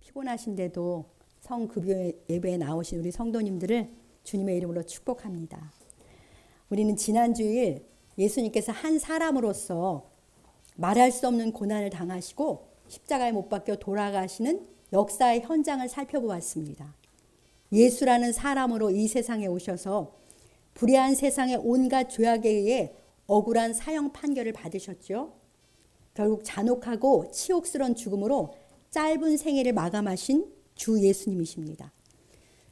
피곤하신데도 성급여 예배에 나오신 우리 성도님들을 주님의 이름으로 축복합니다. 우리는 지난 주일 예수님께서 한 사람으로서 말할 수 없는 고난을 당하시고 십자가에 못 박혀 돌아가시는 역사의 현장을 살펴보았습니다. 예수라는 사람으로 이 세상에 오셔서 불의한 세상의 온갖 죄악에 의해 억울한 사형 판결을 받으셨죠. 결국 잔혹하고 치욕스러운 죽음으로 짧은 생애를 마감하신 주 예수님이십니다.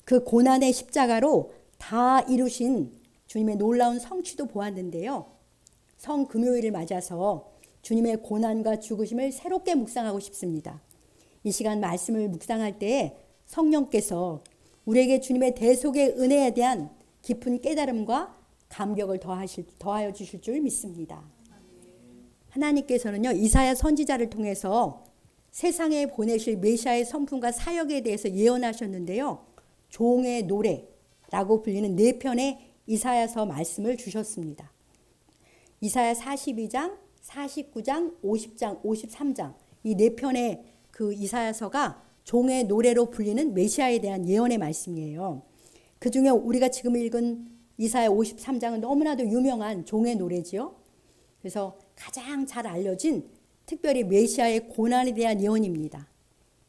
그 고난의 십자가로 다 이루신 주님의 놀라운 성취도 보았는데요. 성금요일을 맞아서 주님의 고난과 죽으심을 새롭게 묵상하고 싶습니다. 이 시간 말씀을 묵상할 때에 성령께서 우리에게 주님의 대속의 은혜에 대한 깊은 깨달음과 감격을 더하여 주실 줄 믿습니다. 하나님께서는요, 이사야 선지자를 통해서 세상에 보내실 메시아의 성품과 사역에 대해서 예언하셨는데요. 종의 노래라고 불리는 4편의 이사야서 말씀을 주셨습니다. 이사야 42장, 49장, 50장, 53장 이 4편의 그 이사야서가 종의 노래로 불리는 메시아에 대한 예언의 말씀이에요. 그 중에 우리가 지금 읽은 이사야 53장은 너무나도 유명한 종의 노래지요. 그래서 가장 잘 알려진 특별히 메시아의 고난에 대한 예언입니다.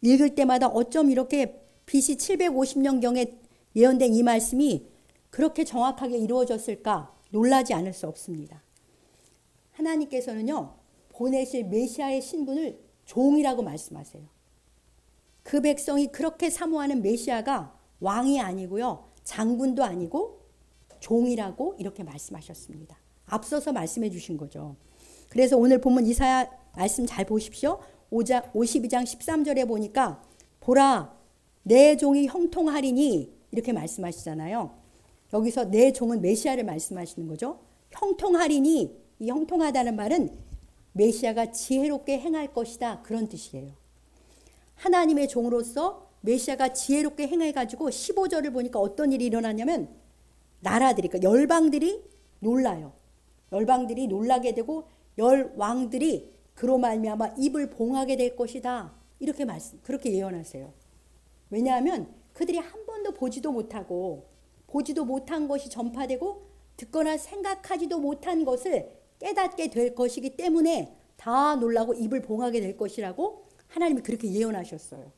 읽을 때마다 어쩜 이렇게 BC 750년경에 예언된 이 말씀이 그렇게 정확하게 이루어졌을까 놀라지 않을 수 없습니다. 하나님께서는요, 보내실 메시아의 신분을 종이라고 말씀하세요. 그 백성이 그렇게 사모하는 메시아가 왕이 아니고요, 장군도 아니고 종이라고 이렇게 말씀하셨습니다. 앞서서 말씀해 주신 거죠. 그래서 오늘 본문 이사야 말씀 잘 보십시오. 52장 13절에 보니까 보라 내 종이 형통하리니 이렇게 말씀하시잖아요. 여기서 내 종은 메시아를 말씀하시는 거죠. 형통하리니, 이 형통하다는 말은 메시아가 지혜롭게 행할 것이다, 그런 뜻이에요. 하나님의 종으로서 메시아가 지혜롭게 행해가지고 15절을 보니까 어떤 일이 일어나냐면 나라들이, 그러니까 열방들이 놀라요. 열방들이 놀라게 되고 열왕들이 그로 말미암아 입을 봉하게 될 것이다, 이렇게 그렇게 예언하세요. 왜냐하면 그들이 한 번도 보지도 못하고 보지도 못한 것이 전파되고 듣거나 생각하지도 못한 것을 깨닫게 될 것이기 때문에 다 놀라고 입을 봉하게 될 것이라고 하나님이 그렇게 예언하셨어요.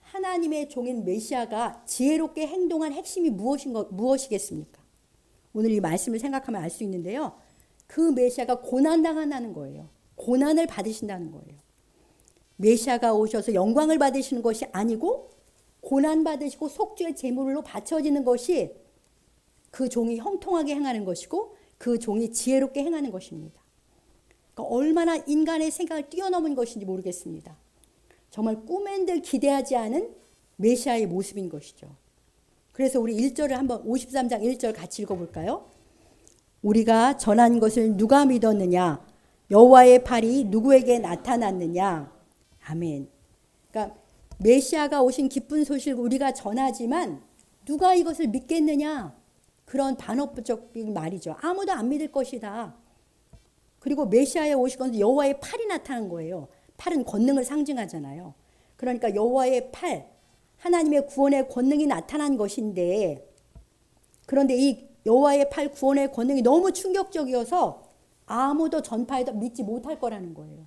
하나님의 종인 메시아가 지혜롭게 행동한 핵심이 무엇이겠습니까? 오늘 이 말씀을 생각하면 알 수 있는데요. 그 메시아가 고난당한다는 거예요. 고난을 받으신다는 거예요. 메시아가 오셔서 영광을 받으시는 것이 아니고 고난받으시고 속죄의 제물로 바쳐지는 것이 그 종이 형통하게 행하는 것이고 그 종이 지혜롭게 행하는 것입니다. 그러니까 얼마나 인간의 생각을 뛰어넘은 것인지 모르겠습니다. 정말 꿈엔들 기대하지 않은 메시아의 모습인 것이죠. 그래서 우리 1절을 한번 53장 1절 같이 읽어볼까요? 우리가 전한 것을 누가 믿었느냐? 여호와의 팔이 누구에게 나타났느냐? 아멘. 그러니까 메시아가 오신 기쁜 소식을 우리가 전하지만 누가 이것을 믿겠느냐? 그런 반어법적인 말이죠. 아무도 안 믿을 것이다. 그리고 메시아에 오신 것은 여호와의 팔이 나타난 거예요. 팔은 권능을 상징하잖아요. 그러니까 여호와의 팔, 하나님의 구원의 권능이 나타난 것인데, 그런데 이 여호와의 팔 구원의 권능이 너무 충격적이어서 아무도 전파해도 믿지 못할 거라는 거예요.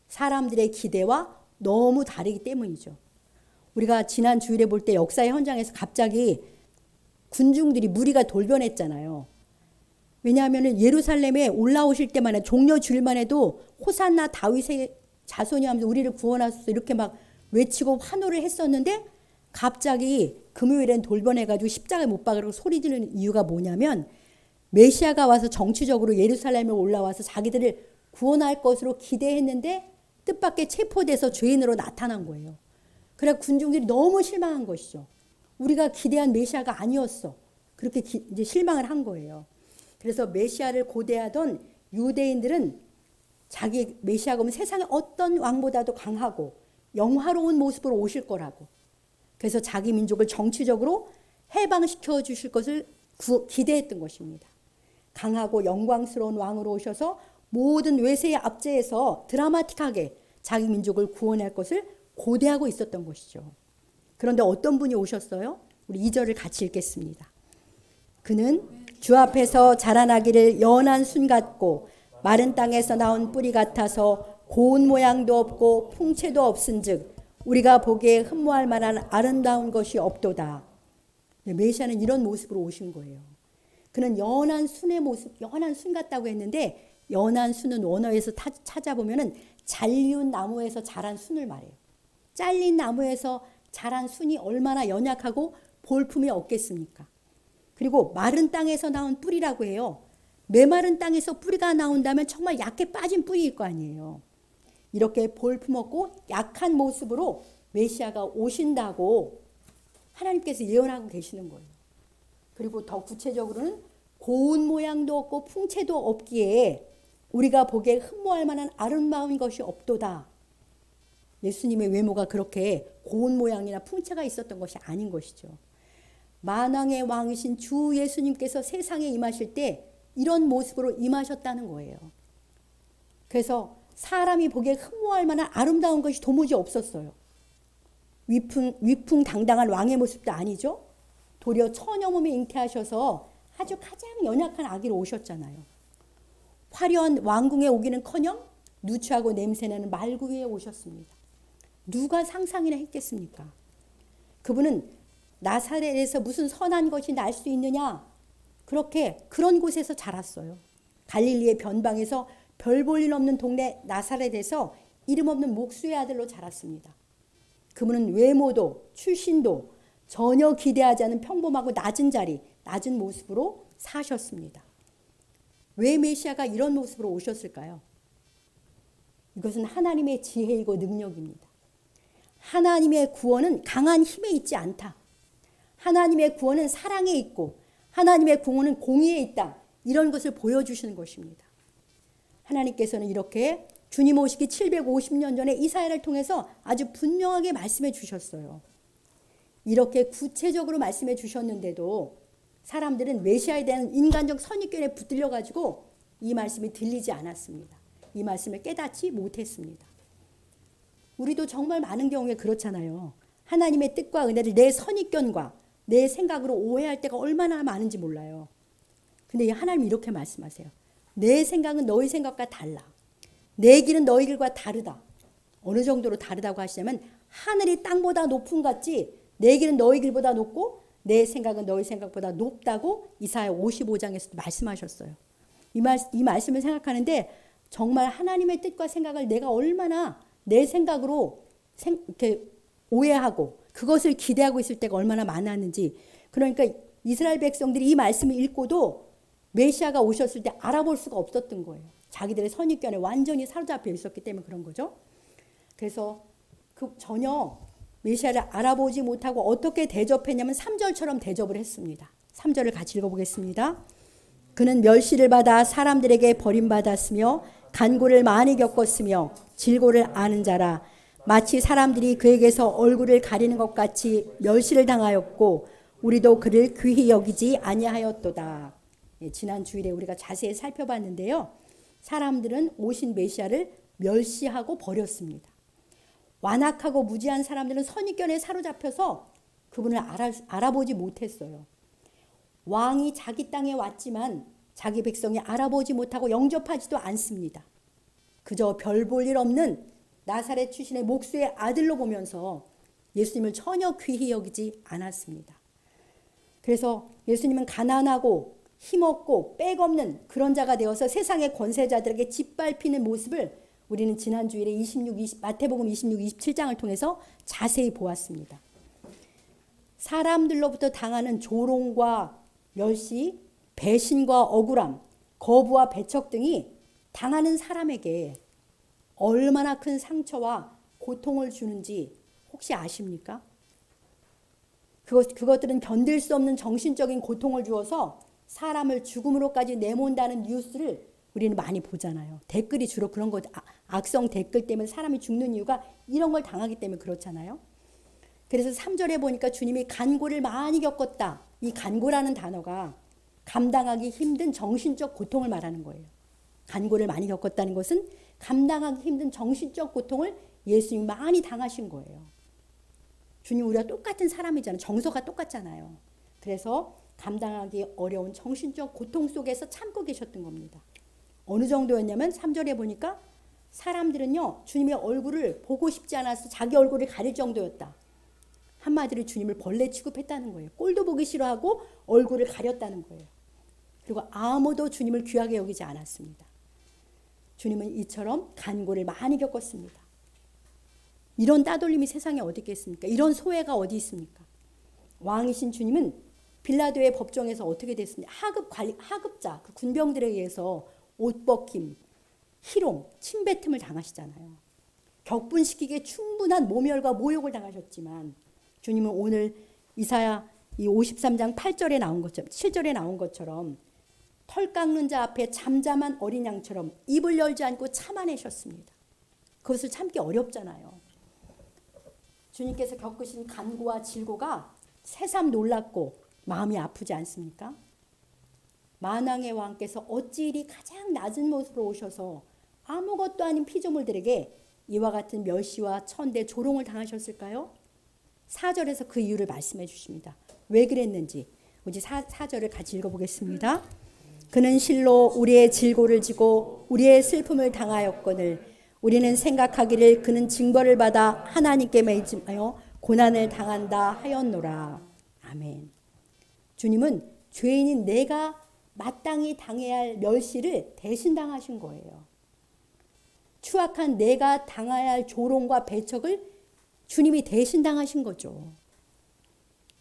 사람들의 기대와 너무 다르기 때문이죠. 우리가 지난 주일에 볼 때 역사의 현장에서 갑자기 군중들이 무리가 돌변했잖아요. 왜냐하면 예루살렘에 올라오실 때만 해도 종려 주일만 해도 호산나 다윗의 자손이 하면서 우리를 구원하소서 이렇게 막 외치고 환호를 했었는데 갑자기 금요일엔 돌변해가지고 십자가에 못 박으라고 소리 지르는 이유가 뭐냐면 메시아가 와서 정치적으로 예루살렘에 올라와서 자기들을 구원할 것으로 기대했는데 뜻밖의 체포돼서 죄인으로 나타난 거예요. 그래 군중들이 너무 실망한 것이죠. 우리가 기대한 메시아가 아니었어. 그렇게 이제 실망을 한 거예요. 그래서 메시아를 고대하던 유대인들은 자기 메시아가 오면 세상의 어떤 왕보다도 강하고 영화로운 모습으로 오실 거라고. 그래서 자기 민족을 정치적으로 해방시켜 주실 것을 기대했던 것입니다. 강하고 영광스러운 왕으로 오셔서 모든 외세의 압제에서 드라마틱하게 자기 민족을 구원할 것을 고대하고 있었던 것이죠. 그런데 어떤 분이 오셨어요? 우리 2절을 같이 읽겠습니다. 그는 주 앞에서 자라나기를 연한 순 같고 마른 땅에서 나온 뿌리 같아서 고운 모양도 없고 풍채도 없은즉 우리가 보기에 흠모할 만한 아름다운 것이 없도다. 메시아는 이런 모습으로 오신 거예요. 그는 연한 순의 모습, 연한 순 같다고 했는데 연한 순은 원어에서 찾아보면은 잘리운 나무에서 자란 순을 말해요. 잘린 나무에서 자란 순이 얼마나 연약하고 볼품이 없겠습니까? 그리고 마른 땅에서 나온 뿌리라고 해요. 메마른 땅에서 뿌리가 나온다면 정말 약해 빠진 뿌리일 거 아니에요. 이렇게 볼품없고 약한 모습으로 메시아가 오신다고 하나님께서 예언하고 계시는 거예요. 그리고 더 구체적으로는 고운 모양도 없고 풍채도 없기에 우리가 보기에 흠모할 만한 아름다운 것이 없도다. 예수님의 외모가 그렇게 고운 모양이나 풍채가 있었던 것이 아닌 것이죠. 만왕의 왕이신 주 예수님께서 세상에 임하실 때 이런 모습으로 임하셨다는 거예요. 그래서 사람이 보기에 흠모할 만한 아름다운 것이 도무지 없었어요. 위풍당당한 왕의 모습도 아니죠. 도리어 처녀 몸에 잉태하셔서 아주 가장 연약한 아기로 오셨잖아요. 화려한 왕궁에 오기는커녕 누추하고 냄새나는 말구유에 오셨습니다. 누가 상상이나 했겠습니까? 그분은 나사렛에서 무슨 선한 것이 날 수 있느냐? 그런 곳에서 자랐어요. 갈릴리의 변방에서 별 볼 일 없는 동네 나사렛에서 이름 없는 목수의 아들로 자랐습니다. 그분은 외모도 출신도 전혀 기대하지 않은 평범하고 낮은 자리, 낮은 모습으로 사셨습니다. 왜 메시아가 이런 모습으로 오셨을까요? 이것은 하나님의 지혜이고 능력입니다. 하나님의 구원은 강한 힘에 있지 않다. 하나님의 구원은 사랑에 있고 하나님의 구원은 공의에 있다. 이런 것을 보여주시는 것입니다. 하나님께서는 이렇게 주님 오시기 750년 전에 이사야를 통해서 아주 분명하게 말씀해 주셨어요. 이렇게 구체적으로 말씀해 주셨는데도 사람들은 메시아에 대한 인간적 선입견에 붙들려 가지고 이 말씀이 들리지 않았습니다. 이 말씀을 깨닫지 못했습니다. 우리도 정말 많은 경우에 그렇잖아요. 하나님의 뜻과 은혜를 내 선입견과 내 생각으로 오해할 때가 얼마나 많은지 몰라요. 근데 하나님이 이렇게 말씀하세요. 내 생각은 너희 생각과 달라. 내 길은 너희 길과 다르다. 어느 정도로 다르다고 하시냐면 하늘이 땅보다 높은 같이 내 길은 너희 길보다 높고 내 생각은 너희 생각보다 높다고 이사야 55장에서도 말씀하셨어요. 이 말씀을 생각하는데 정말 하나님의 뜻과 생각을 내가 얼마나 내 생각으로 이렇게 오해하고 그것을 기대하고 있을 때가 얼마나 많았는지. 그러니까 이스라엘 백성들이 이 말씀을 읽고도 메시아가 오셨을 때 알아볼 수가 없었던 거예요. 자기들의 선입견에 완전히 사로잡혀 있었기 때문에 그런 거죠. 그래서 전혀 메시아를 알아보지 못하고 어떻게 대접했냐면 3절처럼 대접을 했습니다. 3절을 같이 읽어보겠습니다. 그는 멸시를 받아 사람들에게 버림받았으며 간고를 많이 겪었으며 질고를 아는 자라. 마치 사람들이 그에게서 얼굴을 가리는 것 같이 멸시를 당하였고 우리도 그를 귀히 여기지 아니하였도다. 지난 주일에 우리가 자세히 살펴봤는데요. 사람들은 오신 메시아를 멸시하고 버렸습니다. 완악하고 무지한 사람들은 선입견에 사로잡혀서 그분을 알아보지 못했어요. 왕이 자기 땅에 왔지만 자기 백성이 알아보지 못하고 영접하지도 않습니다. 그저 별 볼 일 없는 나사렛 출신의 목수의 아들로 보면서 예수님을 전혀 귀히 여기지 않았습니다. 그래서 예수님은 가난하고 힘없고 빽 없는 그런 자가 되어서 세상의 권세자들에게 짓밟히는 모습을 우리는 지난 주일에 마태복음 26, 27장을 통해서 자세히 보았습니다. 사람들로부터 당하는 조롱과 멸시, 배신과 억울함, 거부와 배척 등이 당하는 사람에게 얼마나 큰 상처와 고통을 주는지 혹시 아십니까? 그것들은 견딜 수 없는 정신적인 고통을 주어서 사람을 죽음으로까지 내몬다는 뉴스를 우리는 많이 보잖아요. 댓글이 주로 그런 거, 악성 댓글 때문에 사람이 죽는 이유가 이런 걸 당하기 때문에 그렇잖아요. 그래서 3절에 보니까 주님이 간고를 많이 겪었다. 이 간고라는 단어가 감당하기 힘든 정신적 고통을 말하는 거예요. 간고를 많이 겪었다는 것은 감당하기 힘든 정신적 고통을 예수님이 많이 당하신 거예요. 주님 우리가 똑같은 사람이잖아요. 정서가 똑같잖아요. 그래서 감당하기 어려운 정신적 고통 속에서 참고 계셨던 겁니다. 어느 정도였냐면 3절에 보니까 사람들은요 주님의 얼굴을 보고 싶지 않아서 자기 얼굴을 가릴 정도였다. 한마디로 주님을 벌레 취급했다는 거예요. 꼴도 보기 싫어하고 얼굴을 가렸다는 거예요. 그리고 아무도 주님을 귀하게 여기지 않았습니다. 주님은 이처럼 간고를 많이 겪었습니다. 이런 따돌림이 세상에 어디 있겠습니까? 이런 소외가 어디 있습니까? 왕이신 주님은 빌라도의 법정에서 어떻게 됐습니까? 하급자, 그 군병들에 의해서 옷 벗김, 희롱, 침뱉음을 당하시잖아요. 격분시키기에 충분한 모멸과 모욕을 당하셨지만 주님은 오늘 이사야 이 53장 8절에 나온 것처럼 7절에 나온 것처럼 털 깎는 자 앞에 잠잠한 어린 양처럼 입을 열지 않고 참아내셨습니다. 그것을 참기 어렵잖아요. 주님께서 겪으신 간고와 질고가 새삼 놀랍고 마음이 아프지 않습니까? 만왕의 왕께서 어찌 이리 가장 낮은 모습으로 오셔서 아무것도 아닌 피조물들에게 이와 같은 멸시와 천대 조롱을 당하셨을까요? 4절에서 그 이유를 말씀해 주십니다. 왜 그랬는지 우리 4절을 같이 읽어보겠습니다. 그는 실로 우리의 질고를 지고 우리의 슬픔을 당하였거늘 우리는 생각하기를 그는 징벌을 받아 하나님께 매임하여 고난을 당한다 하였노라. 아멘. 주님은 죄인인 내가 마땅히 당해야 할 멸시를 대신 당하신 거예요. 추악한 내가 당해야 할 조롱과 배척을 주님이 대신 당하신 거죠.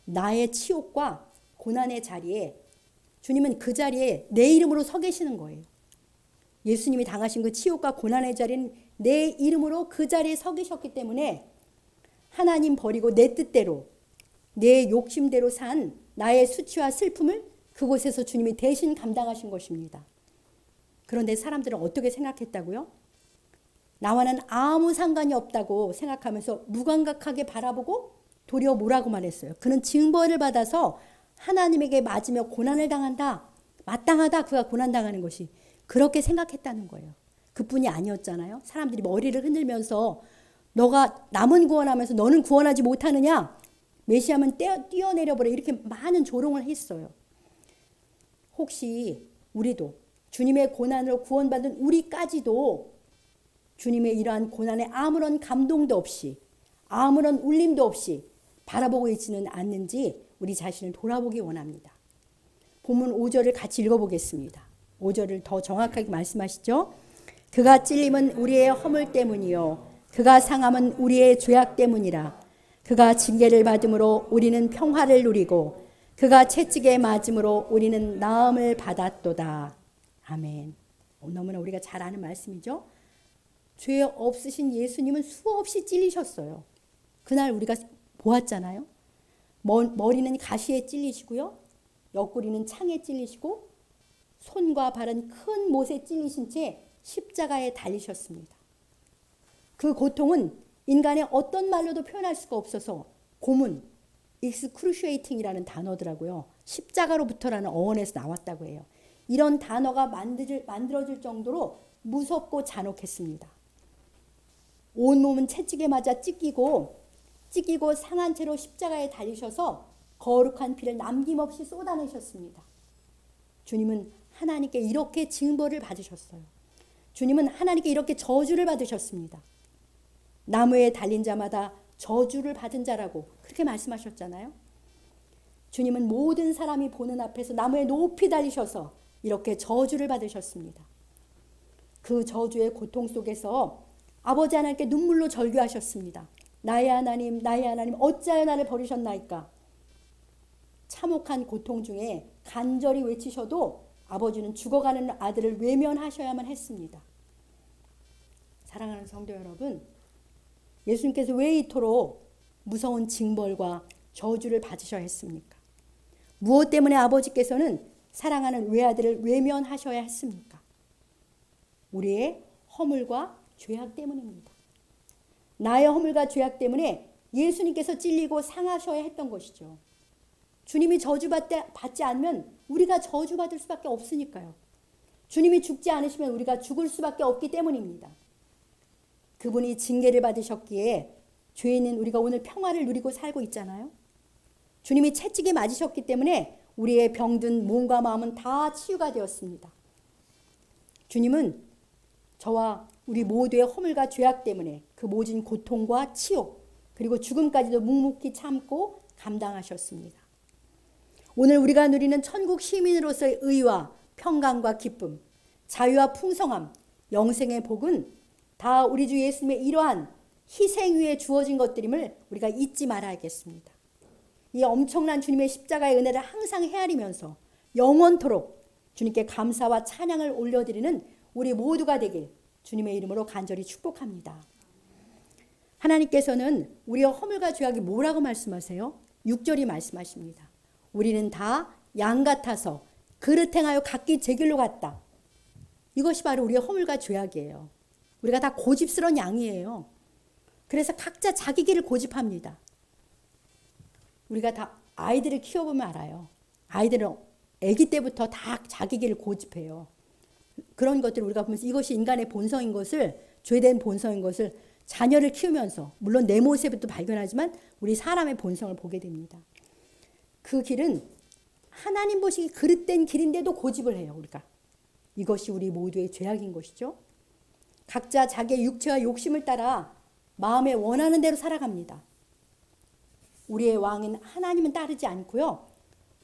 나의 치욕과 고난의 자리에 주님은 그 자리에 내 이름으로 서 계시는 거예요. 예수님이 당하신 그 치욕과 고난의 자리는 내 이름으로 그 자리에 서 계셨기 때문에 하나님 버리고 내 뜻대로 내 욕심대로 산 나의 수치와 슬픔을 그곳에서 주님이 대신 감당하신 것입니다. 그런데 사람들은 어떻게 생각했다고요? 나와는 아무 상관이 없다고 생각하면서 무감각하게 바라보고 도리어 뭐라고만 했어요. 그는 징벌을 받아서 하나님에게 맞으며 고난을 당한다. 마땅하다. 그가 고난당하는 것이. 그렇게 생각했다는 거예요. 그뿐이 아니었잖아요. 사람들이 머리를 흔들면서 너가 남은 구원하면서 너는 구원하지 못하느냐? 메시아면 뛰어내려버려. 이렇게 많은 조롱을 했어요. 혹시 우리도 주님의 고난으로 구원받은 우리까지도 주님의 이러한 고난에 아무런 감동도 없이 아무런 울림도 없이 바라보고 있지는 않는지 우리 자신을 돌아보기 원합니다. 본문 5절을 같이 읽어보겠습니다. 5절을 더 정확하게 말씀하시죠. 그가 찔림은 우리의 허물 때문이요 그가 상함은 우리의 죄악 때문이라. 그가 징계를 받음으로 우리는 평화를 누리고 그가 채찍에 맞음으로 우리는 나음을 받았도다. 아멘. 너무나 우리가 잘 아는 말씀이죠. 죄 없으신 예수님은 수없이 찔리셨어요. 그날 우리가 보았잖아요. 머리는 가시에 찔리시고요. 옆구리는 창에 찔리시고 손과 발은 큰 못에 찔리신 채 십자가에 달리셨습니다. 그 고통은 인간의 어떤 말로도 표현할 수가 없어서 고문, excruciating이라는 단어더라고요. 십자가로부터라는 어원에서 나왔다고 해요. 이런 단어가 만들어질 정도로 무섭고 잔혹했습니다. 온몸은 채찍에 맞아 찢기고 상한 채로 십자가에 달리셔서 거룩한 피를 남김없이 쏟아내셨습니다. 주님은 하나님께 이렇게 징벌을 받으셨어요. 주님은 하나님께 이렇게 저주를 받으셨습니다. 나무에 달린 자마다 저주를 받은 자라고 그렇게 말씀하셨잖아요. 주님은 모든 사람이 보는 앞에서 나무에 높이 달리셔서 이렇게 저주를 받으셨습니다. 그 저주의 고통 속에서 아버지 하나님께 눈물로 절규하셨습니다. 나의 하나님 어찌하여 나를 버리셨나이까. 참혹한 고통 중에 간절히 외치셔도 아버지는 죽어가는 아들을 외면하셔야만 했습니다. 사랑하는 성도 여러분, 예수님께서 왜 이토록 무서운 징벌과 저주를 받으셔야 했습니까? 무엇 때문에 아버지께서는 사랑하는 외아들을 외면하셔야 했습니까? 우리의 허물과 죄악 때문입니다. 나의 허물과 죄악 때문에 예수님께서 찔리고 상하셔야 했던 것이죠. 주님이 저주받지 않으면 우리가 저주받을 수밖에 없으니까요. 주님이 죽지 않으시면 우리가 죽을 수밖에 없기 때문입니다. 그분이 징계를 받으셨기에 죄 있는 우리가 오늘 평화를 누리고 살고 있잖아요. 주님이 채찍에 맞으셨기 때문에 우리의 병든 몸과 마음은 다 치유가 되었습니다. 주님은 저와 우리 모두의 허물과 죄악 때문에 그 모진 고통과 치욕 그리고 죽음까지도 묵묵히 참고 감당하셨습니다. 오늘 우리가 누리는 천국 시민으로서의 의와 평강과 기쁨, 자유와 풍성함, 영생의 복은 다 우리 주 예수님의 이러한 희생 위에 주어진 것들임을 우리가 잊지 말아야겠습니다. 이 엄청난 주님의 십자가의 은혜를 항상 헤아리면서 영원토록 주님께 감사와 찬양을 올려드리는 우리 모두가 되길 주님의 이름으로 간절히 축복합니다. 하나님께서는 우리의 허물과 죄악이 뭐라고 말씀하세요? 6절이 말씀하십니다. 우리는 다 양 같아서 그릇 행하여 각기 제 길로 갔다. 이것이 바로 우리의 허물과 죄악이에요. 우리가 다 고집스러운 양이에요. 그래서 각자 자기 길을 고집합니다. 우리가 다 아이들을 키워보면 알아요. 아이들은 아기 때부터 다 자기 길을 고집해요. 그런 것들을 우리가 보면서 이것이 인간의 본성인 것을, 죄된 본성인 것을 자녀를 키우면서 물론 내 모습에도 발견하지만 우리 사람의 본성을 보게 됩니다. 그 길은 하나님 보시기 그릇된 길인데도 고집을 해요. 우리가. 이것이 우리 모두의 죄악인 것이죠. 각자 자기의 육체와 욕심을 따라 마음에 원하는 대로 살아갑니다. 우리의 왕인 하나님은 따르지 않고요.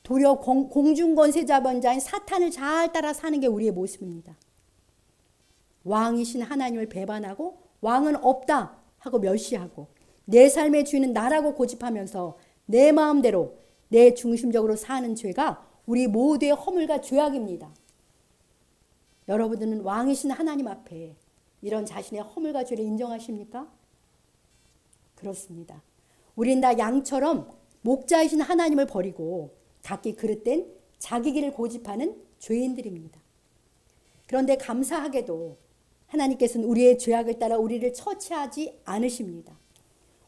도리어 공중권세자본자인 사탄을 잘 따라 사는 게 우리의 모습입니다. 왕이신 하나님을 배반하고 왕은 없다 하고 멸시하고 내 삶의 주인은 나라고 고집하면서 내 마음대로 내 중심적으로 사는 죄가 우리 모두의 허물과 죄악입니다. 여러분들은 왕이신 하나님 앞에 이런 자신의 허물과 죄를 인정하십니까? 그렇습니다. 우린 다 양처럼 목자이신 하나님을 버리고 각기 그릇된 자기 길을 고집하는 죄인들입니다. 그런데 감사하게도 하나님께서는 우리의 죄악을 따라 우리를 처치하지 않으십니다.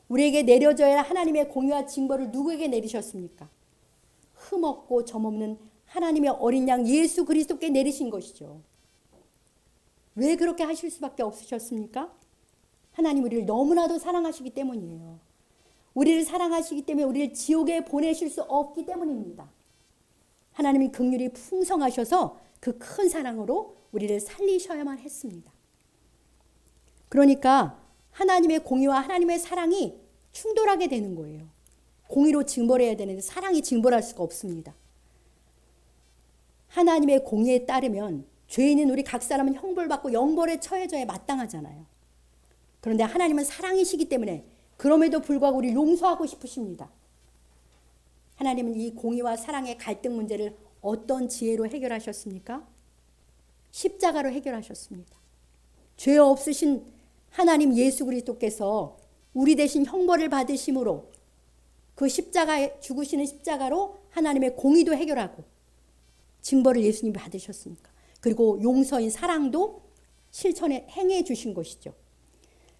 우리에게 내려져야 할 하나님의 공의와 징벌을 누구에게 내리셨습니까? 흠없고 점없는 하나님의 어린 양 예수 그리스도께 내리신 것이죠. 왜 그렇게 하실 수밖에 없으셨습니까? 하나님 우리를 너무나도 사랑하시기 때문이에요. 우리를 사랑하시기 때문에 우리를 지옥에 보내실 수 없기 때문입니다. 하나님이 긍휼이 풍성하셔서 그 큰 사랑으로 우리를 살리셔야만 했습니다. 그러니까 하나님의 공의와 하나님의 사랑이 충돌하게 되는 거예요. 공의로 징벌해야 되는데 사랑이 징벌할 수가 없습니다. 하나님의 공의에 따르면 죄인인 우리 각 사람은 형벌받고 영벌에 처해져야 마땅하잖아요. 그런데 하나님은 사랑이시기 때문에 그럼에도 불구하고 우리를 용서하고 싶으십니다. 하나님은 이 공의와 사랑의 갈등 문제를 어떤 지혜로 해결하셨습니까? 십자가로 해결하셨습니다. 죄 없으신 하나님 예수 그리스도께서 우리 대신 형벌을 받으심으로 그 십자가에 죽으시는 십자가로 하나님의 공의도 해결하고 징벌을 예수님이 받으셨으니까. 그리고 용서인 사랑도 실천에 행해 주신 것이죠.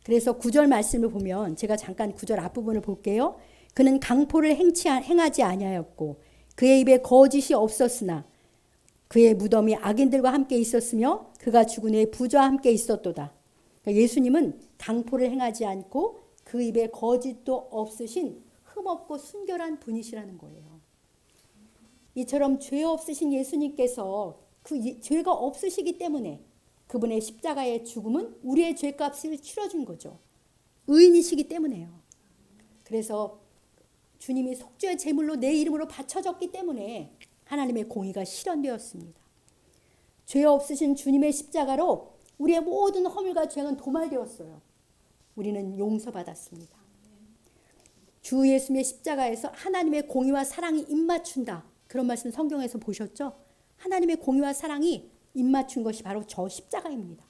그래서 9절 말씀을 보면 제가 잠깐 9절 앞부분을 볼게요. 그는 강포를 행하지 아니하였고 그의 입에 거짓이 없었으나 그의 무덤이 악인들과 함께 있었으며 그가 죽은 후에 부자와 함께 있었도다. 그러니까 예수님은 강포를 행하지 않고 그 입에 거짓도 없으신 흠없고 순결한 분이시라는 거예요. 이처럼 죄 없으신 예수님께서 그 죄가 없으시기 때문에 그분의 십자가의 죽음은 우리의 죄값을 치러준 거죠. 의인이시기 때문에요. 그래서 주님이 속죄의 제물로 내 이름으로 바쳐졌기 때문에 하나님의 공의가 실현되었습니다. 죄 없으신 주님의 십자가로 우리의 모든 허물과 죄는 도말되었어요. 우리는 용서받았습니다. 주 예수님의 십자가에서 하나님의 공의와 사랑이 입맞춘다. 그런 말씀 성경에서 보셨죠? 하나님의 공의와 사랑이 입맞춘 것이 바로 저 십자가입니다.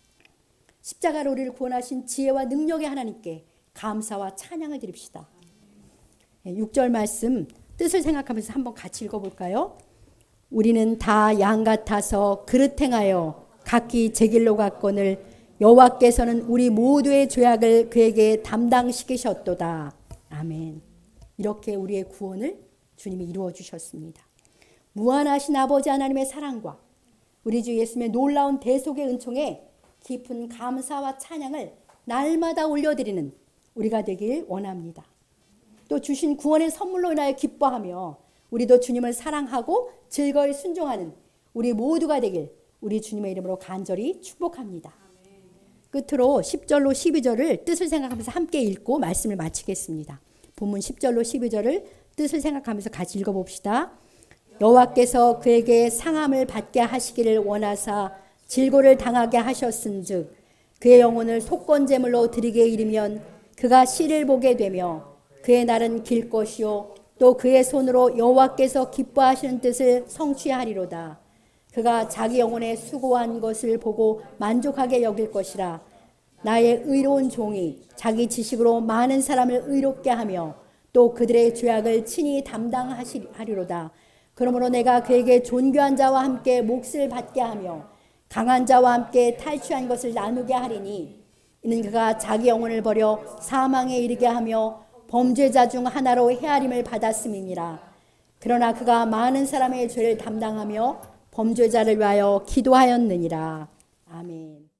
십자가로 우리를 구원하신 지혜와 능력의 하나님께 감사와 찬양을 드립시다. 6절 말씀 뜻을 생각하면서 한번 같이 읽어볼까요? 우리는 다 양 같아서 그릇 행하여 각기 제 길로 갔거늘 여호와께서는 우리 모두의 죄악을 그에게 담당시키셨도다. 아멘. 이렇게 우리의 구원을 주님이 이루어 주셨습니다. 무한하신 아버지 하나님의 사랑과 우리 주 예수님의 놀라운 대속의 은총에 깊은 감사와 찬양을 날마다 올려드리는 우리가 되길 원합니다. 또 주신 구원의 선물로 인하여 기뻐하며 우리도 주님을 사랑하고 즐거이 순종하는 우리 모두가 되길 우리 주님의 이름으로 간절히 축복합니다. 끝으로 10절로 12절을 뜻을 생각하면서 함께 읽고 말씀을 마치겠습니다. 본문 10절로 12절을 뜻을 생각하면서 같이 읽어봅시다. 여호와께서 그에게 상함을 받게 하시기를 원하사 질고를 당하게 하셨은즉 그의 영혼을 속건제물로 드리게 이르면 그가 씨를 보게 되며 그의 날은 길 것이요 또 그의 손으로 여호와께서 기뻐하시는 뜻을 성취하리로다. 그가 자기 영혼의 수고한 것을 보고 만족하게 여길 것이라. 나의 의로운 종이 자기 지식으로 많은 사람을 의롭게 하며 또 그들의 죄악을 친히 담당하리로다. 그러므로 내가 그에게 존귀한 자와 함께 몫을 받게 하며 강한 자와 함께 탈취한 것을 나누게 하리니 이는 그가 자기 영혼을 버려 사망에 이르게 하며 범죄자 중 하나로 헤아림을 받았음이니라. 그러나 그가 많은 사람의 죄를 담당하며 범죄자를 위하여 기도하였느니라. 아멘.